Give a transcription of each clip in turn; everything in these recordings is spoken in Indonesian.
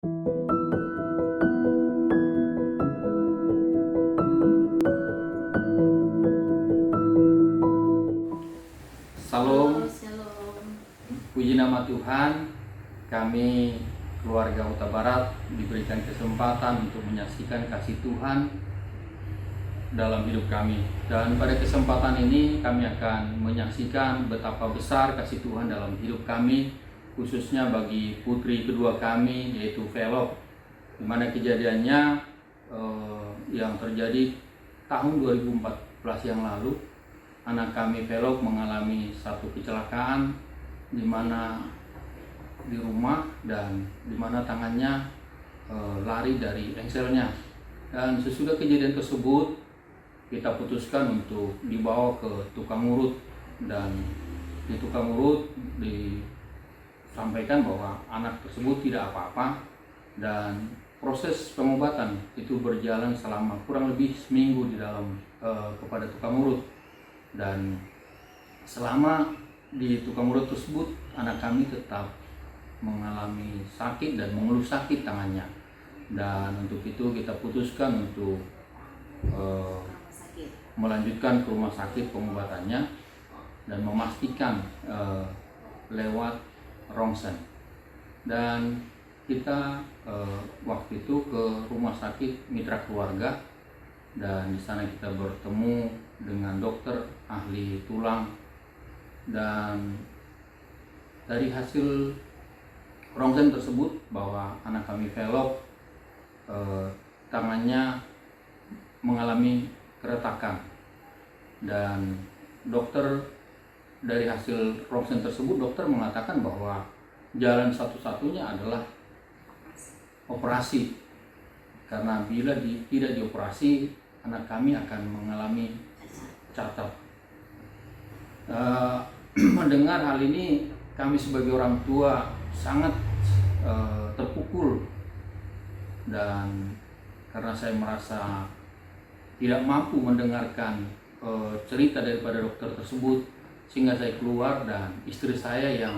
Salam, Shalom. puji nama Tuhan. Kami keluarga Huta Barat diberikan kesempatan untuk menyaksikan kasih Tuhan dalam hidup kami. Dan pada kesempatan ini kami akan menyaksikan betapa besar kasih Tuhan dalam hidup kami, khususnya bagi putri kedua kami yaitu Velop, di mana kejadiannya yang terjadi tahun 2014 yang lalu. Anak kami Velop mengalami satu kecelakaan di mana di rumah dan di mana tangannya lari dari engselnya. Dan sesudah kejadian tersebut kita putuskan untuk dibawa ke tukang urut, dan di tukang urut disampaikan bahwa anak tersebut tidak apa-apa, dan proses pengobatan itu berjalan selama kurang lebih seminggu di dalam kepada tukang urut. Dan selama di tukang urut tersebut anak kami tetap mengalami sakit dan mengeluh sakit tangannya, dan untuk itu kita putuskan untuk melanjutkan ke rumah sakit pengobatannya dan memastikan lewat rongsen. Dan kita waktu itu ke rumah sakit Mitra Keluarga, dan di sana kita bertemu dengan dokter ahli tulang, dan dari hasil rongsen tersebut bahwa anak kami Velop tangannya mengalami keretakan, dan dokter dari hasil rongsen tersebut dokter mengatakan bahwa jalan satu-satunya adalah operasi, karena bila tidak dioperasi anak kami akan mengalami cacat. Mendengar hal ini kami sebagai orang tua sangat terpukul, dan karena saya merasa tidak mampu mendengarkan cerita daripada dokter tersebut, sehingga saya keluar dan istri saya yang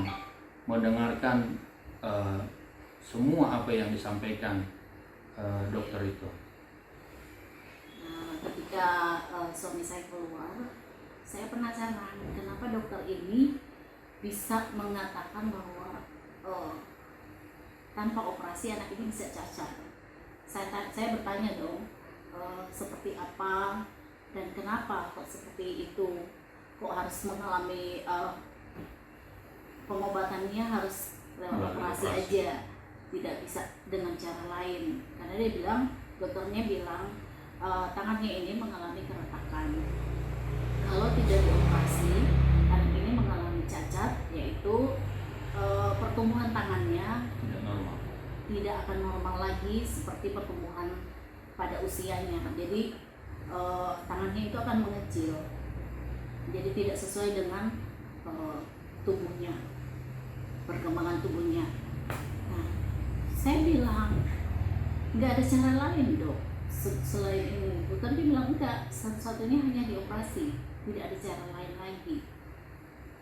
mendengarkan semua apa yang disampaikan dokter itu. Ketika suami saya keluar, saya penasaran kenapa dokter ini bisa mengatakan bahwa tanpa operasi anak ini bisa cacat. Saya bertanya dong, seperti apa dan kenapa kok seperti itu, kok harus mengalami pengobatannya harus lewat operasi aja, tidak bisa dengan cara lain, karena dokternya bilang tangannya ini mengalami keretakan. Kalau tidak dioperasi, anak ini mengalami cacat, yaitu pertumbuhan tangannya tidak akan normal lagi seperti pertumbuhan pada usianya. Jadi tangannya itu akan mengecil, jadi tidak sesuai dengan tubuhnya, perkembangan tubuhnya. Nah, saya bilang nggak ada cara lain dok selain ini. Dokter dia bilang enggak, satu-satunya hanya dioperasi, tidak ada cara lain lagi.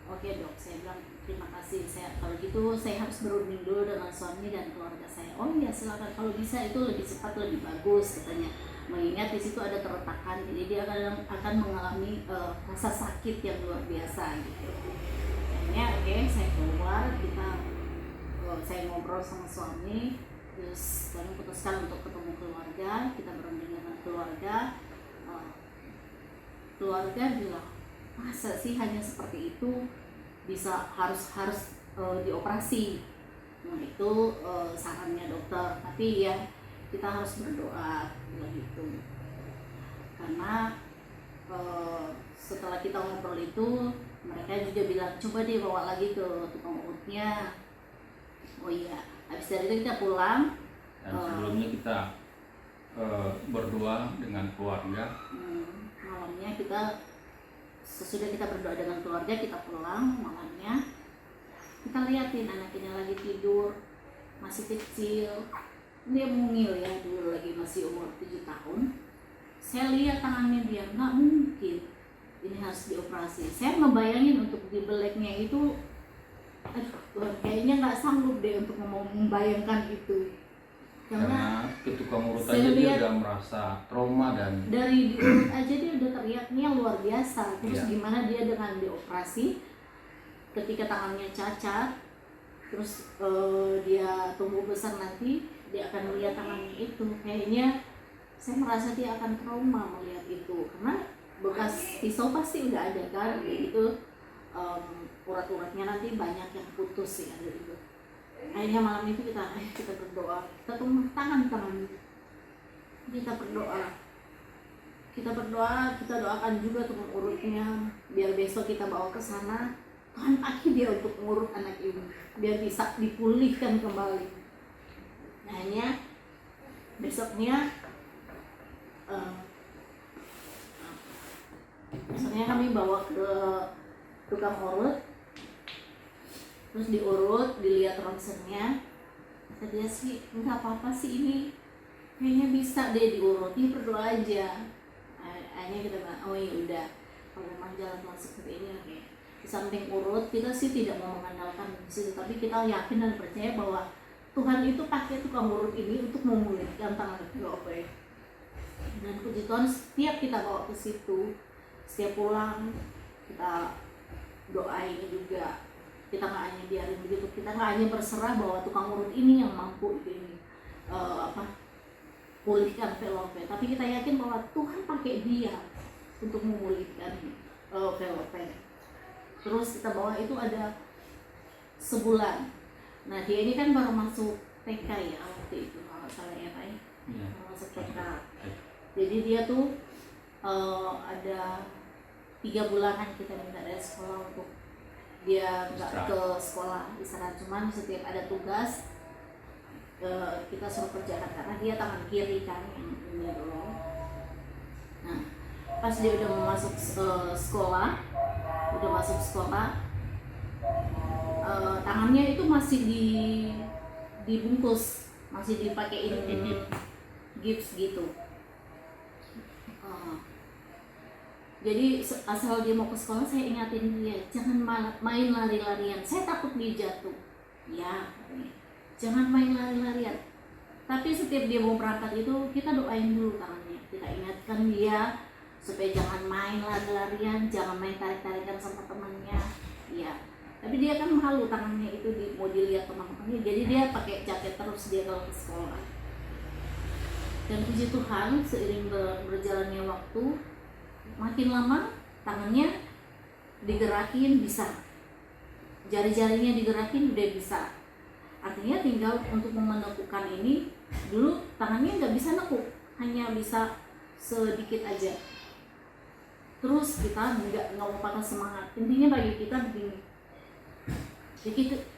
Oke dok, saya bilang terima kasih. Kalau gitu saya harus berunding dulu dengan suami dan keluarga saya. Oh iya silakan, kalau bisa itu lebih cepat lebih bagus katanya. Mengingat di situ ada keretakan, jadi dia akan mengalami rasa sakit yang luar biasa gitu. Akhirnya oke, saya keluar, saya ngobrol sama suami, terus kami putuskan untuk ketemu keluarga, kita berunding dengan keluarga. Keluarga bilang, masa sih hanya seperti itu bisa harus dioperasi. Nah itu sarannya dokter, tapi ya kita harus berdoa begitu, karena setelah kita ngobrol itu mereka juga bilang coba deh bawa lagi ke tukang urutnya. Oh iya, habis dari itu kita pulang. Dan sebelumnya kita berdoa dengan keluarga. Malamnya sesudah kita berdoa dengan keluarga, kita pulang. Malamnya kita liatin anaknya lagi tidur, masih kecil, dia mungil ya, dulu lagi masih umur 7 tahun. Saya lihat tangannya dia, nggak mungkin ini harus dioperasi. Saya ngebayangin untuk dibeleknya itu, aduh Tuhan, kayaknya nggak sanggup deh untuk membayangkan itu. karena ke tukang urut saya aja dia lihat udah merasa trauma dan dari diurut aja dia udah teriaknya luar biasa. Terus Iya. gimana dia dengan dioperasi ketika tangannya cacat, terus dia tumbuh besar nanti dia akan melihat tangannya itu, kayaknya saya merasa dia akan trauma melihat itu, karena bekas pisau pasti udah ada kan, itu urat-uratnya nanti banyak yang putus ya gitu. Akhirnya malam itu kita berdoa, kita tumpah tangan, kita berdoa, kita doakan juga tukang urutnya, biar besok kita bawa ke sana, Tuhan pakai dia untuk ngurut anak ini, biar bisa dipulihkan kembali. Akhirnya besoknya kami bawa ke tukang urut, terus diurut, dilihat ronsennya, kata dia sih nggak apa-apa sih, ini kayaknya bisa deh diurut, dia berdoa aja. Akhirnya kita bilang, oh ya udah, kalau memang jalan Tuhan seperti ini, oke. Di samping urut, kita sih tidak mau mengandalkan di situ, tapi kita yakin dan percaya bahwa Tuhan itu pakai tukang urut ini untuk memulihkan tangan Ope. Dan puji Tuhan, setiap kita bawa ke situ, setiap pulang kita doain juga. Kita nggak hanya biarin begitu, kita nggak hanya berserah bahwa tukang urut ini yang mampu ini pulihkan Velope, tapi kita yakin bahwa Tuhan pakai dia untuk memulihkan Velope. Terus kita bawa itu ada sebulan. Nah dia ini kan baru masuk TK ya waktu itu, kalau salah ya Pak, baru masuk TK. Jadi dia tuh ada 3 bulanan kita minta dari sekolah untuk dia nggak ke sekolah istirahat, cuman setiap ada tugas kita suruh kerjakan karena dia tangan kiri kan yang ini dulu. Nah pas dia udah mau masuk sekolah, tangannya itu masih dibungkus, masih dipakein gips gitu. Jadi asal dia mau ke sekolah, saya ingatin dia, jangan main lari-larian, saya takut dia jatuh. Ya, jangan main lari-larian. Tapi setiap dia mau berangkat itu, kita doain dulu tangannya. Kita ingatkan dia supaya jangan main lari-larian, jangan main tarik-tarikan sama temannya. Ya, tapi dia kan malu tangannya itu mau dilihat teman-temannya. Jadi dia pakai jaket terus dia kalau ke sekolah. Dan puji Tuhan, seiring berjalannya waktu, makin lama tangannya digerakin bisa, jari-jarinya digerakin udah bisa. Artinya tinggal untuk menekukkan ini, dulu tangannya nggak bisa nekuk, hanya bisa sedikit aja. Terus kita nggak mau patah semangat. Intinya bagi kita begini,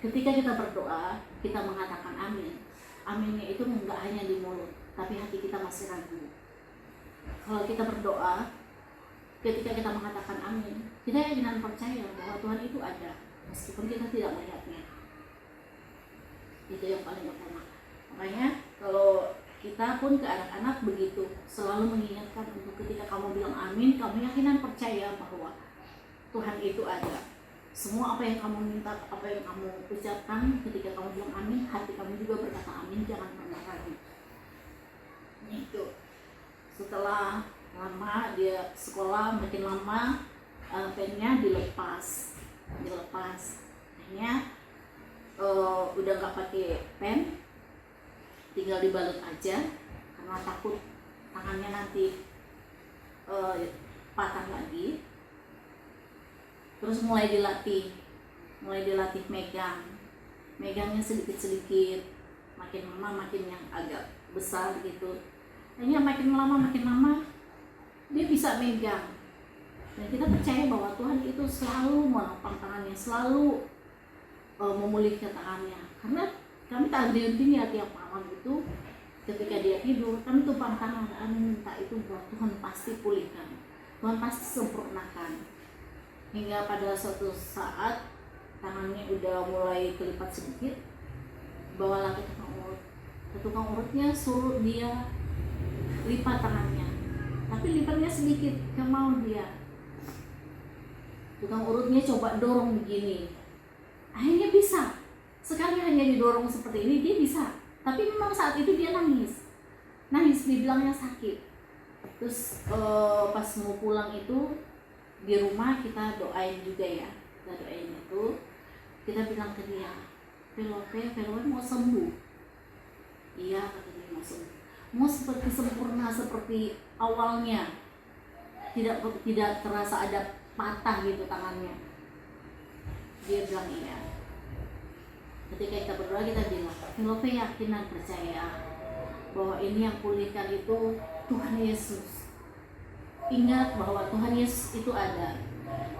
ketika kita berdoa, kita mengatakan amin. Aminnya itu nggak hanya di mulut, tapi hati kita masih ragu. Kalau kita berdoa, ketika kita mengatakan amin, kita yakin dan percaya bahwa Tuhan itu ada, meskipun kita tidak melihatnya. Itu yang paling utama. Makanya kalau kita pun ke anak-anak begitu, selalu mengingatkan untuk ketika kamu bilang amin, kamu yakin dan percaya bahwa Tuhan itu ada. Semua apa yang kamu minta, apa yang kamu ucapkan, ketika kamu bilang amin, hati kamu juga berkata amin, jangan pernah ragu. Itu. Setelah lama dia sekolah, makin lama pennya dilepas. Akhirnya udah nggak pakai pen, tinggal dibalut aja karena takut tangannya nanti patah lagi. Terus mulai dilatih megangnya sedikit-sedikit, makin lama makin yang agak besar gitu. Akhirnya makin lama dia bisa megang. Dan kita percaya bahwa Tuhan itu selalu menopang tangannya, selalu memulihkan tangannya. Karena kami tak henti-hentinya tiap malam itu, ketika dia tidur, kami tumpang tangan, kami minta itu bahwa Tuhan pasti pulihkan, Tuhan pasti sempurnakan. Hingga pada suatu saat tangannya udah mulai kelipat sedikit, bawalah ke tukang urut. Tukang urutnya suruh dia lipat tangannya, tapi lipatnya sedikit, gak mau dia. Tukang urutnya coba dorong begini, akhirnya bisa. Sekali hanya didorong seperti ini, dia bisa. Tapi memang saat itu dia nangis, dibilangnya sakit. Terus pas mau pulang itu di rumah kita doain juga ya, kita doain itu, kita bilang ke dia, Velope mau sembuh. Iya, kata dia, mau sembuh, mau seperti sempurna seperti awalnya, tidak terasa ada patah gitu tangannya. Dia bilang iya. Ketika kita berdoa kita bilang, Velope yakin dan percaya bahwa ini yang pulihkan itu Tuhan Yesus. Ingat bahwa Tuhan Yesus itu ada.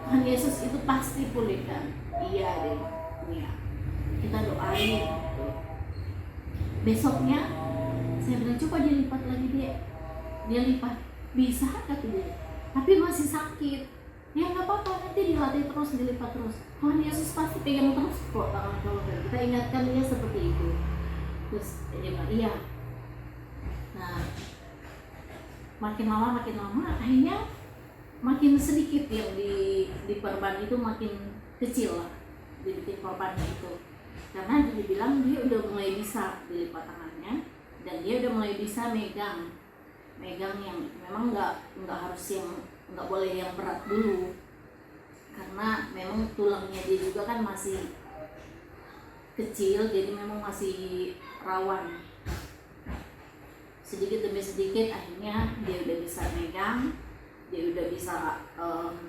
Tuhan Yesus itu pasti pulihkan. Iya deh. Iya. Kita doain. Besoknya saya bilang coba dilipat lagi dia. Dia lipat. Bisa kata dia. Tapi masih sakit. Ya nggak apa-apa, nanti dilatih terus, dilipat terus. Tuhan Yesus pasti pegang terus kok tangan kalau kita ingatkan dia seperti itu. Terus dia bilang iya. Nah, makin lama akhirnya makin sedikit yang di perban itu, makin kecil lah di perbannya itu, karena dia bilang dia udah mulai bisa dilipat tangannya dan dia udah mulai bisa megang yang memang nggak harus yang nggak boleh yang berat dulu, karena memang tulangnya dia juga kan masih kecil, jadi memang masih rawan. Sedikit demi sedikit akhirnya dia udah bisa megang, dia udah bisa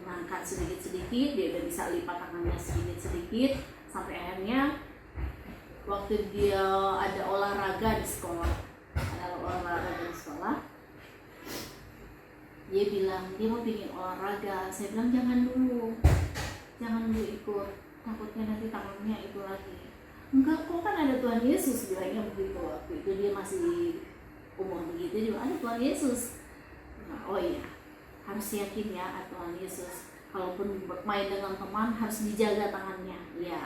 ngangkat sedikit-sedikit, dia udah bisa lipat tangannya sedikit-sedikit, sampai akhirnya waktu dia ada olahraga di sekolah, dia bilang dia mau bikin olahraga. Saya bilang jangan dulu ikut, takutnya nanti tangannya itu lagi. Enggak kok, kan ada Tuhan Yesus, bilangnya begitu. Waktu itu dia masih umur begitu, dia bilang ada Tuhan Yesus. Nah, oh iya, harus yakin ya Tuhan Yesus. Kalaupun bermain dengan teman harus dijaga tangannya. Ya,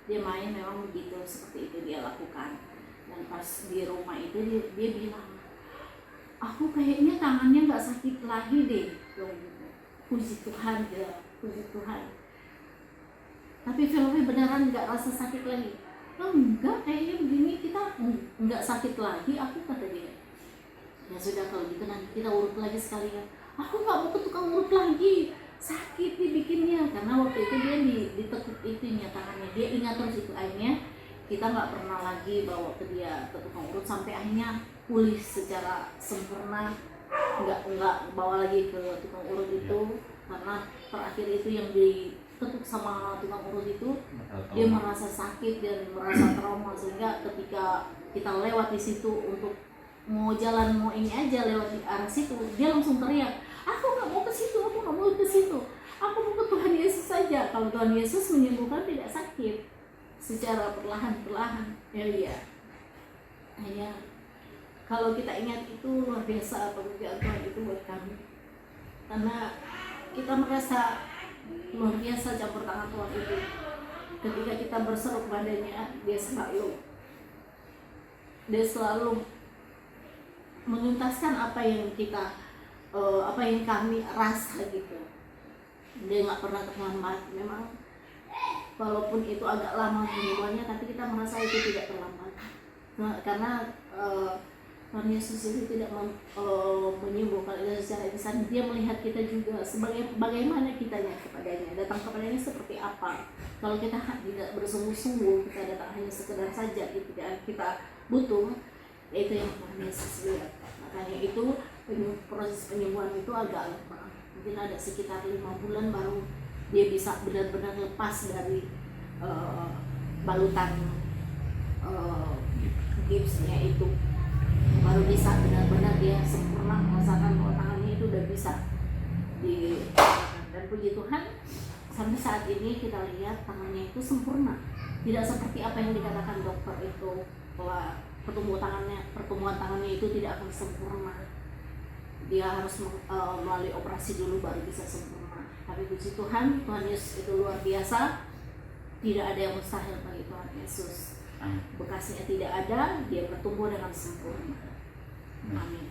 dia main memang begitu, seperti itu dia lakukan. Dan pas di rumah itu dia bilang, aku kayaknya tangannya nggak sakit lagi deh. Puji Tuhan ya, puji Tuhan. Tapi filmnya beneran nggak rasa sakit lagi. Oh, enggak, kayaknya begini kita nggak sakit lagi. Aku kata dia, ya sudah kalau gitu nanti kita urut lagi sekalian. Aku nggak mau ke tukang urut lagi, sakit dibikinnya. Karena waktu itu dia ditekuk itunya tangannya, dia ingat terus itu. Akhirnya kita nggak pernah lagi bawa ke dia ke tukang urut sampai akhirnya pulih secara sempurna. Nggak bawa lagi ke tukang urut itu, karena terakhir itu yang diketuk sama tukang urut itu dia merasa sakit dan merasa trauma, sehingga ketika kita lewat di situ untuk mau jalan, mau ini aja lewat di arah situ, dia langsung teriak, aku nggak mau ke situ, aku mau ke Tuhan Yesus saja. Kalau Tuhan Yesus menyembuhkan tidak sakit secara perlahan-perlahan. Ya iya. Hanya kalau kita ingat itu luar biasa pekerjaan Tuhan itu buat kami, karena kita merasa luar biasa campur tangan Tuhan itu. Ketika kita berseru padanya, dia selalu menuntaskan apa yang kami rasa gitu. Dia nggak pernah terlambat. Memang walaupun itu agak lama penyembuhannya, tapi kita merasa itu tidak terlambat. Karena Tuhan Yesus itu tidak menyembuhkan itu secara instan. Dia melihat kita juga sebagai bagaimana kitanya kepadanya, datang kepadanya seperti apa. Kalau kita tidak bersungguh-sungguh, kita datang hanya sekedar saja gitu, kita butuh, itu yang Tuhan Yesus lihat. Makanya itu proses penyembuhan itu agak lama, mungkin ada sekitar 5 bulan baru dia bisa benar-benar lepas dari balutan gipsnya itu, baru bisa benar-benar dia sempurna merasakan bahwa tangannya itu udah bisa digunakan. Dan puji Tuhan sampai saat ini kita lihat tangannya itu sempurna, tidak seperti apa yang dikatakan dokter itu bahwa pertumbuhan tangannya itu tidak akan sempurna, dia harus melalui operasi dulu baru bisa sempurna. Tapi puji Tuhan, Tuhan Yesus itu luar biasa, tidak ada yang mustahil bagi Tuhan Yesus. Bekasnya tidak ada, dia bertumbuh dengan sempurna. Amin.